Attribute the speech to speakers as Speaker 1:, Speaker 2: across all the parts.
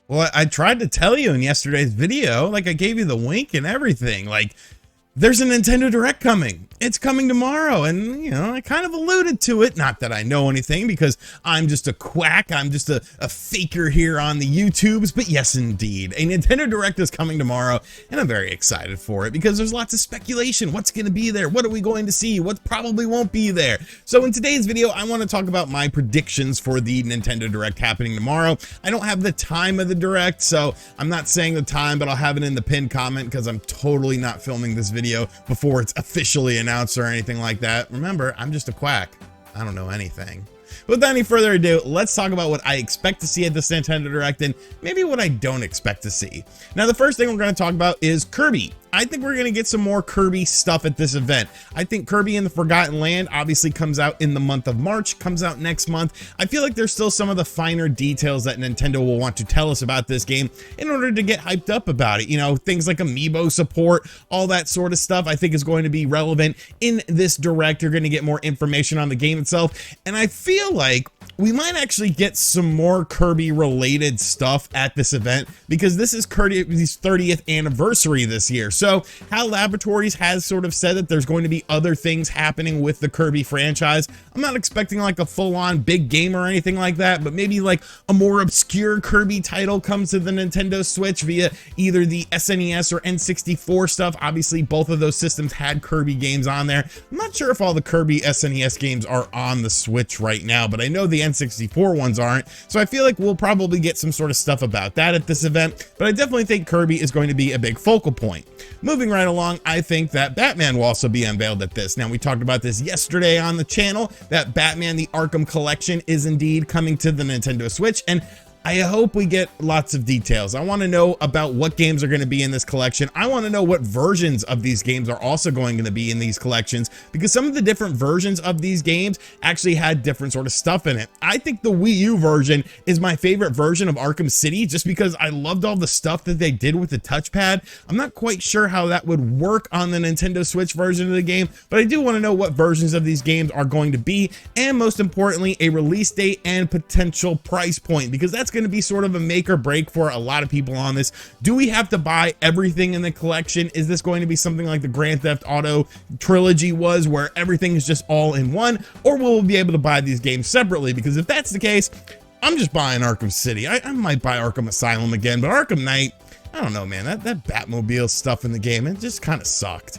Speaker 1: Well, I tried to tell you in yesterday's video, like I gave you the wink and everything, like there's a Nintendo Direct coming. It's coming tomorrow, and I kind of alluded to it. Not that I know anything because I'm just a quack. I'm just a faker here on the YouTubes, but yes, indeed. A Nintendo Direct is coming tomorrow, and I'm very excited for it because there's lots of speculation. What's going to be there? What are we going to see? What probably won't be there? So in today's video, I want to talk about my predictions for the Nintendo Direct happening tomorrow. I don't have the time of the Direct, so I'm not saying the time, but I'll have it in the pinned comment because I'm totally not filming this video before it's officially announced or anything like that. Remember, I'm just a quack. I don't know anything. Without any further ado, let's talk about what I expect to see at this Nintendo Direct and maybe what I don't expect to see. Now, the first thing we're going to talk about is Kirby. I think we're going to get some more Kirby stuff at this event. I think Kirby and the Forgotten Land obviously comes out in the month of March, comes out next month. I feel like there's still some of the finer details that Nintendo will want to tell us about this game in order to get hyped up about it. Things like amiibo support, all that sort of stuff I think is going to be relevant in this Direct. You're going to get more information on the game itself. And I feel like we might actually get some more Kirby related stuff at this event because this is Kirby's 30th anniversary this year. So HAL Laboratories has sort of said that there's going to be other things happening with the Kirby franchise. I'm not expecting like a full-on big game or anything like that, but maybe like a more obscure Kirby title comes to the Nintendo Switch via either the SNES or N64 stuff. Obviously, both of those systems had Kirby games on there. I'm not sure if all the Kirby SNES games are on the Switch right now, but I know the N64 ones aren't. So I feel like we'll probably get some sort of stuff about that at this event, but I definitely think Kirby is going to be a big focal point. Moving right along, I think that Batman will also be unveiled at this. Now, we talked about this yesterday on the channel, that Batman the Arkham Collection is indeed coming to the Nintendo Switch, and I hope we get lots of details. I want to know about what games are going to be in this collection. I want to know what versions of these games are also going to be in these collections, because some of the different versions of these games actually had different sort of stuff in it. I think the Wii U version is my favorite version of Arkham City just because I loved all the stuff that they did with the touchpad. I'm not quite sure how that would work on the Nintendo Switch version of the game, but I do want to know what versions of these games are going to be, and most importantly, a release date and potential price point, because that's going to be sort of a make or break for a lot of people on this. Do we have to buy everything in the collection? Is this going to be something like the Grand Theft Auto trilogy was, where everything is just all in one, or will we be able to buy these games separately? Because if that's the case, I'm just buying Arkham City. I might buy Arkham Asylum again, but Arkham Knight, I don't know, man. That Batmobile stuff in the game, it just kind of sucked.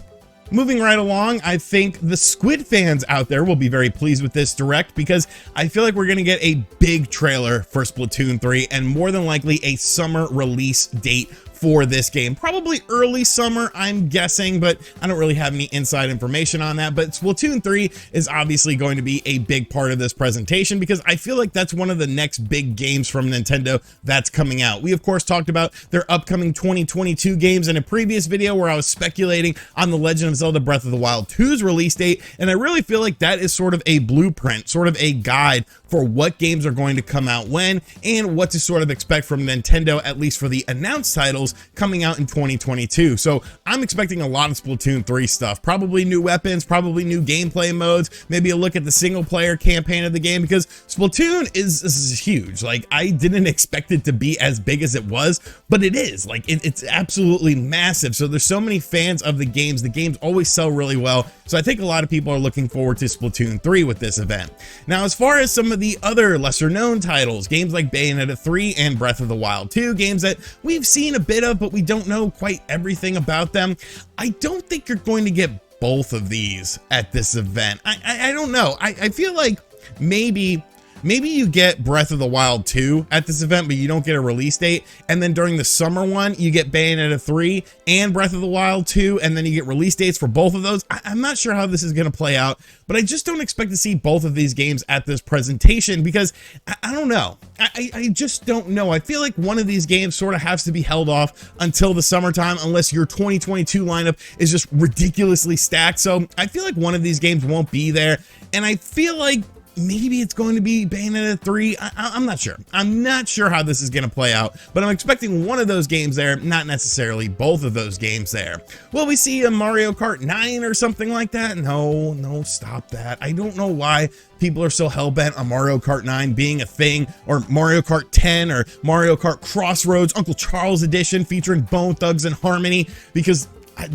Speaker 1: Moving right along, I think the Squid fans out there will be very pleased with this Direct because I feel like we're going to get a big trailer for Splatoon 3 and more than likely a summer release date for this game. Probably early summer, I'm guessing, but I don't really have any inside information on that. But Splatoon 3 is obviously going to be a big part of this presentation because I feel like that's one of the next big games from Nintendo that's coming out. We, of course, talked about their upcoming 2022 games in a previous video where I was speculating on The Legend of Zelda Breath of the Wild 2's release date, and I really feel like that is sort of a blueprint, sort of a guide for what games are going to come out when and what to sort of expect from Nintendo, at least for the announced titles coming out in 2022. So I'm expecting a lot of Splatoon 3 stuff, probably new weapons, probably new gameplay modes, maybe a look at the single player campaign of the game, because Splatoon is huge. Like, I didn't expect it to be as big as it was, but it is. Like, it's absolutely massive. So there's so many fans of the games. The games always sell really well. So I think a lot of people are looking forward to Splatoon 3 with this event. Now, as far as some of the other lesser known titles, games like Bayonetta 3 and Breath of the Wild 2, games that we've seen a bit of, but we don't know quite everything about them, I don't think you're going to get both of these at this event. I don't know. I feel like maybe you get Breath of the Wild 2 at this event, but you don't get a release date. And then during the summer one, you get Bayonetta 3 and Breath of the Wild 2, and then you get release dates for both of those. I'm not sure how this is going to play out, but I just don't expect to see both of these games at this presentation because I don't know. I just don't know. I feel like one of these games sort of has to be held off until the summertime unless your 2022 lineup is just ridiculously stacked. So I feel like one of these games won't be there, and I feel like maybe it's going to be Bayonetta 3. I'm not sure. I'm not sure how this is going to play out, but I'm expecting one of those games there, not necessarily both of those games there. Will we see a Mario Kart 9 or something like that? No, stop that. I don't know why people are so hell-bent on Mario Kart 9 being a thing, or Mario Kart 10, or Mario Kart Crossroads, Uncle Charles Edition featuring Bone Thugs and Harmony, because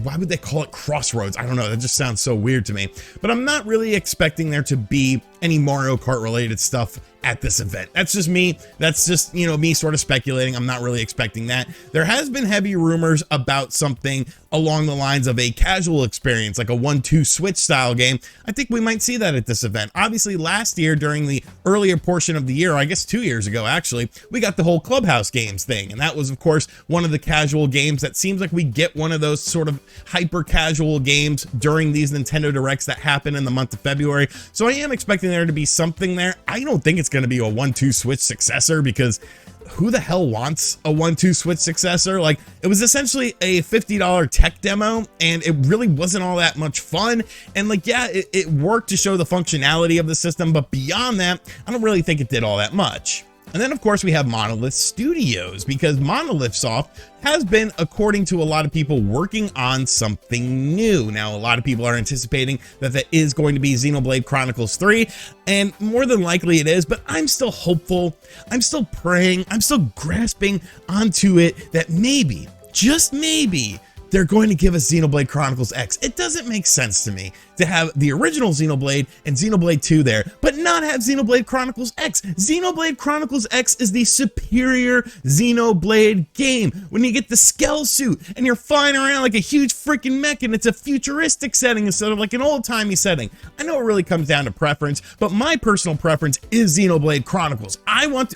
Speaker 1: why would they call it Crossroads? I don't know. That just sounds so weird to me. But I'm not really expecting there to be any Mario Kart related stuff at this event. That's just me. That's just, me sort of speculating. I'm not really expecting that. There has been heavy rumors about something along the lines of a casual experience, like a 1-2 switch style game. I think we might see that at this event. Obviously, last year during the earlier portion of the year, I guess 2 years ago, actually, we got the whole Clubhouse Games thing. And that was, of course, one of the casual games that seems like we get one of those sort of hyper casual games during these Nintendo Directs that happen in the month of February. So I am expecting there to be something there. I don't think it's going to be a 1-2 switch successor, because who the hell wants a 1-2 switch successor? Like, it was essentially a $50 tech demo, and it really wasn't all that much fun. And like, yeah, it worked to show the functionality of the system, but beyond that, I don't really think it did all that much. And then, of course, we have Monolith Studios, because Monolith Soft has been, according to a lot of people, working on something new. Now, a lot of people are anticipating that is going to be Xenoblade Chronicles 3, and more than likely it is, but I'm still hopeful. I'm still praying. I'm still grasping onto it that maybe, just maybe, they're going to give us Xenoblade Chronicles X. It doesn't make sense to me to have the original Xenoblade and Xenoblade 2 there, but not have Xenoblade Chronicles X. Xenoblade Chronicles X is the superior Xenoblade game. When you get the Skell suit and you're flying around like a huge freaking mech, and it's a futuristic setting instead of like an old-timey setting. I know it really comes down to preference, but my personal preference is Xenoblade Chronicles.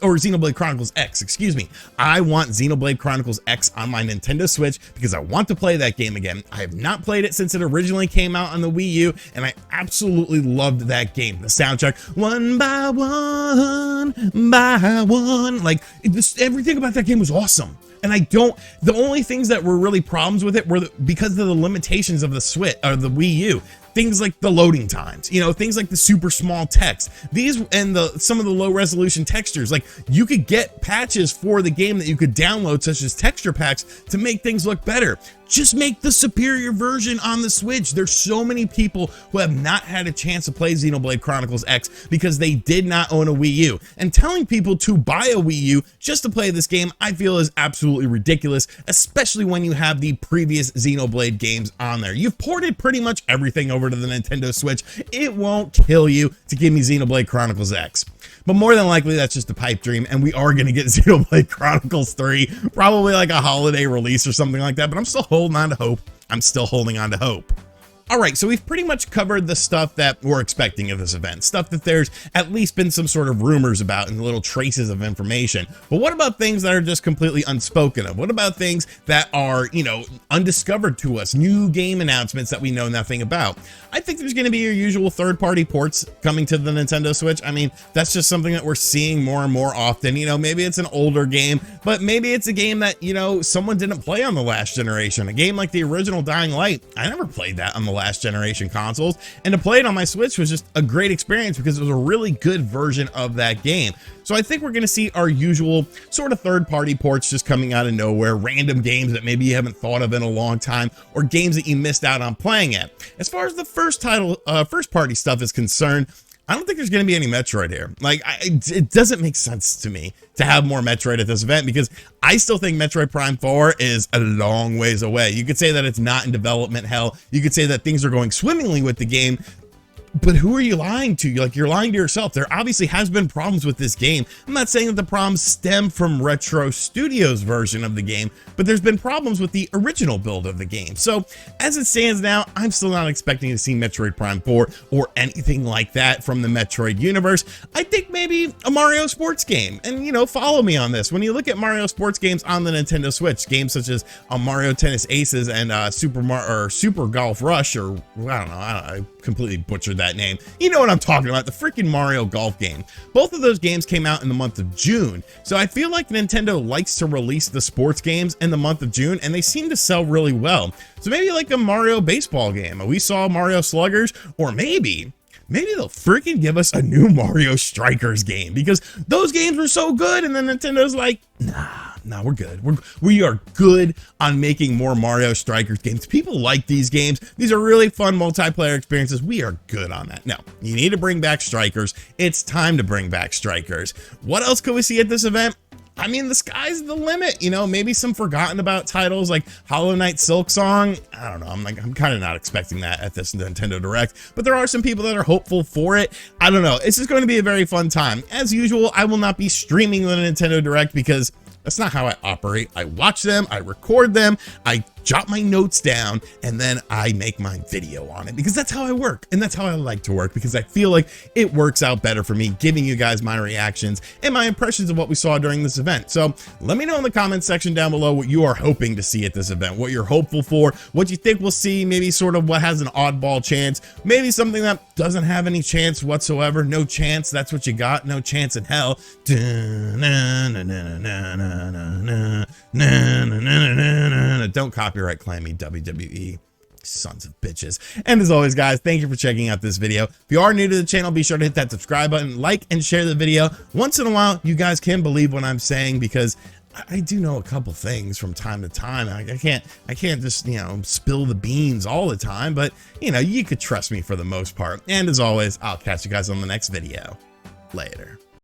Speaker 1: Or Xenoblade Chronicles X, excuse me. I want Xenoblade Chronicles X on my Nintendo Switch because I want to play that game again. I have not played it since it originally came out on the Wii U, and I absolutely loved that game. The soundtrack, one by one, like everything about that game was awesome. And the only things that were really problems with it were because of the limitations of the Switch or the Wii U. Things like the loading times, things like the super small text, and some of the low resolution textures. Like, you could get patches for the game that you could download, such as texture packs, to make things look better. Just make the superior version on the Switch. There's so many people who have not had a chance to play Xenoblade Chronicles X because they did not own a Wii U. And telling people to buy a Wii U just to play this game, I feel, is absolutely ridiculous, especially when you have the previous Xenoblade games on there. You've ported pretty much everything over to the Nintendo Switch. It won't kill you to give me Xenoblade Chronicles X. But more than likely, that's just a pipe dream, and we are going to get Xenoblade Chronicles 3, probably like a holiday release or something like that, but I'm still holding on to hope. I'm still holding on to hope. All right, so we've pretty much covered the stuff that we're expecting at this event, stuff that there's at least been some sort of rumors about and little traces of information. But what about things that are just completely unspoken of? What about things that are, undiscovered to us, new game announcements that we know nothing about? I think there's going to be your usual third-party ports coming to the Nintendo Switch. I mean, that's just something that we're seeing more and more often. Maybe it's an older game, but maybe it's a game that, someone didn't play on the last generation. A game like the original Dying Light, I never played that on the last generation consoles, and to play it on my Switch was just a great experience because it was a really good version of that game. So I think we're going to see our usual sort of third-party ports just coming out of nowhere, random games that maybe you haven't thought of in a long time, or games that you missed out on playing it. As far as the first-party stuff is concerned, I don't think there's going to be any Metroid here. Like, it doesn't make sense to me to have more Metroid at this event because I still think Metroid Prime 4 is a long ways away. You could say that it's not in development hell. You could say that things are going swimmingly with the game, but who are you lying to? Like, you're lying to yourself. There obviously has been problems with this game. I'm not saying that the problems stem from Retro Studios' version of the game, but there's been problems with the original build of the game. So as it stands now, I'm still not expecting to see Metroid Prime 4 or anything like that from the Metroid universe. I think maybe a Mario sports game. And, follow me on this. When you look at Mario sports games on the Nintendo Switch, games such as Mario Tennis Aces and Super Golf Rush, or I completely butchered that name. You know what I'm talking about, the freaking Mario Golf game. Both of those games came out in the month of June. So I feel like Nintendo likes to release the sports games in the month of June, and they seem to sell really well. So maybe like a Mario baseball game. We saw Mario Sluggers, or maybe maybe they'll freaking give us a new Mario Strikers game, because those games were so good, and then Nintendo's like, nah, we're good. We are good on making more Mario Strikers games. People like these games. These are really fun multiplayer experiences. We are good on that. No, you need to bring back Strikers. It's time to bring back Strikers. What else could we see at this event? I mean, the sky's the limit, you know, maybe some forgotten about titles like Hollow Knight Silk Song. I don't know. I'm kind of not expecting that at this Nintendo Direct, but there are some people that are hopeful for it. I don't know. It's just going to be a very fun time. As usual, I will not be streaming the Nintendo Direct because that's not how I operate. I watch them, I record them, I jot my notes down, and then I make my video on it, because that's how I work, and that's how I like to work, because I feel like it works out better for me, giving you guys my reactions and my impressions of what we saw during this event. So let me know in the comments section down below what you are hoping to see at this event, what you're hopeful for, what you think we'll see, maybe sort of what has an oddball chance, maybe something that doesn't have any chance whatsoever. No chance, that's what you got. No chance in hell. Don't copyright claim me, WWE. Sons of bitches. And as always, guys, thank you for checking out this video. If you are new to the channel, be sure to hit that subscribe button, like and share the video. Once in a while, you guys can believe what I'm saying, because I do know a couple things from time to time. I can't just, you know, spill the beans all the time, but you know, you could trust me for the most part. And as always, I'll catch you guys on the next video. Later.